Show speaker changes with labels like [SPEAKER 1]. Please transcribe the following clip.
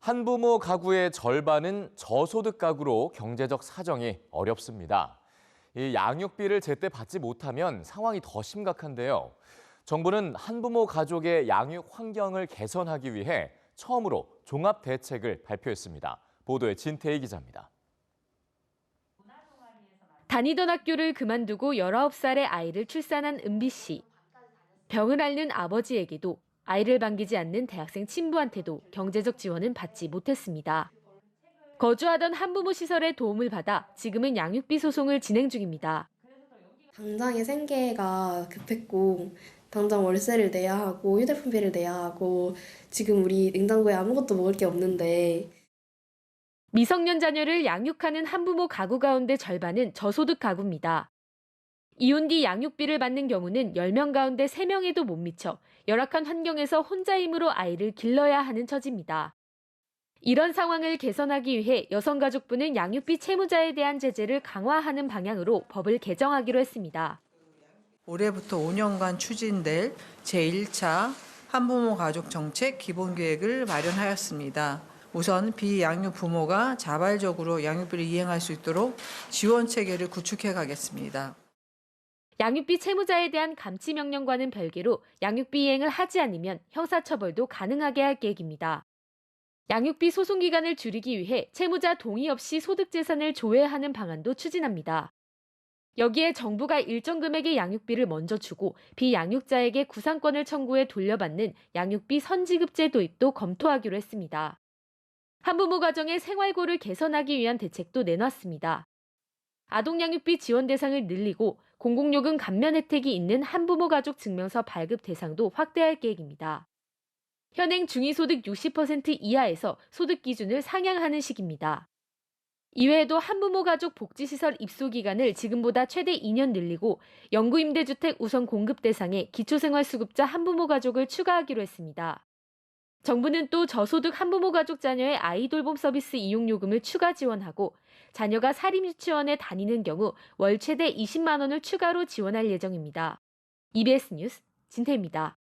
[SPEAKER 1] 한부모 가구의 절반은 저소득 가구로 경제적 사정이 어렵습니다. 이 양육비를 제때 받지 못하면 상황이 더 심각한데요. 정부는 한부모 가족의 양육 환경을 개선하기 위해 처음으로 종합 대책을 발표했습니다. 보도에 진태희 기자입니다.
[SPEAKER 2] 다니던 학교를 그만두고 19살의 아이를 출산한 은비 씨. 병을 앓는 아버지에게도 아이를 반기지 않는 대학생 친부한테도 경제적 지원은 받지 못했습니다. 거주하던 한부모 시설의 도움을 받아 지금은 양육비 소송을 진행 중입니다.
[SPEAKER 3] 당장의 생계가 급했고 당장 월세를 내야 하고 휴대폰비를 내야 하고 지금 우리 냉장고에 아무것도 먹을 게 없는데
[SPEAKER 2] 미성년 자녀를 양육하는 한부모 가구 가운데 절반은 저소득 가구입니다. 이혼 뒤 양육비를 받는 경우는 10명 가운데 3명에도 못 미쳐 열악한 환경에서 혼자 힘으로 아이를 길러야 하는 처지입니다. 이런 상황을 개선하기 위해 여성가족부는 양육비 채무자에 대한 제재를 강화하는 방향으로 법을 개정하기로 했습니다.
[SPEAKER 4] 올해부터 5년간 추진될 제1차 한부모 가족 정책 기본계획을 마련하였습니다. 우선 비양육 부모가 자발적으로 양육비를 이행할 수 있도록 지원 체계를 구축해 가겠습니다.
[SPEAKER 2] 양육비 채무자에 대한 감치 명령과는 별개로 양육비 이행을 하지 않으면 형사처벌도 가능하게 할 계획입니다. 양육비 소송 기간을 줄이기 위해 채무자 동의 없이 소득 재산을 조회하는 방안도 추진합니다. 여기에 정부가 일정 금액의 양육비를 먼저 주고 비양육자에게 구상권을 청구해 돌려받는 양육비 선지급제 도입도 검토하기로 했습니다. 한부모 가정의 생활고를 개선하기 위한 대책도 내놨습니다. 아동 양육비 지원 대상을 늘리고 공공요금 감면 혜택이 있는 한부모 가족 증명서 발급 대상도 확대할 계획입니다. 현행 중위소득 60% 이하에서 소득 기준을 상향하는 식입니다. 이외에도 한부모 가족 복지시설 입소 기간을 지금보다 최대 2년 늘리고 영구임대주택 우선 공급 대상에 기초생활수급자 한부모 가족을 추가하기로 했습니다. 정부는 또 저소득 한부모 가족 자녀의 아이 돌봄 서비스 이용 요금을 추가 지원하고 자녀가 사립유치원에 다니는 경우 월 최대 20만 원을 추가로 지원할 예정입니다. EBS 뉴스 진태입니다.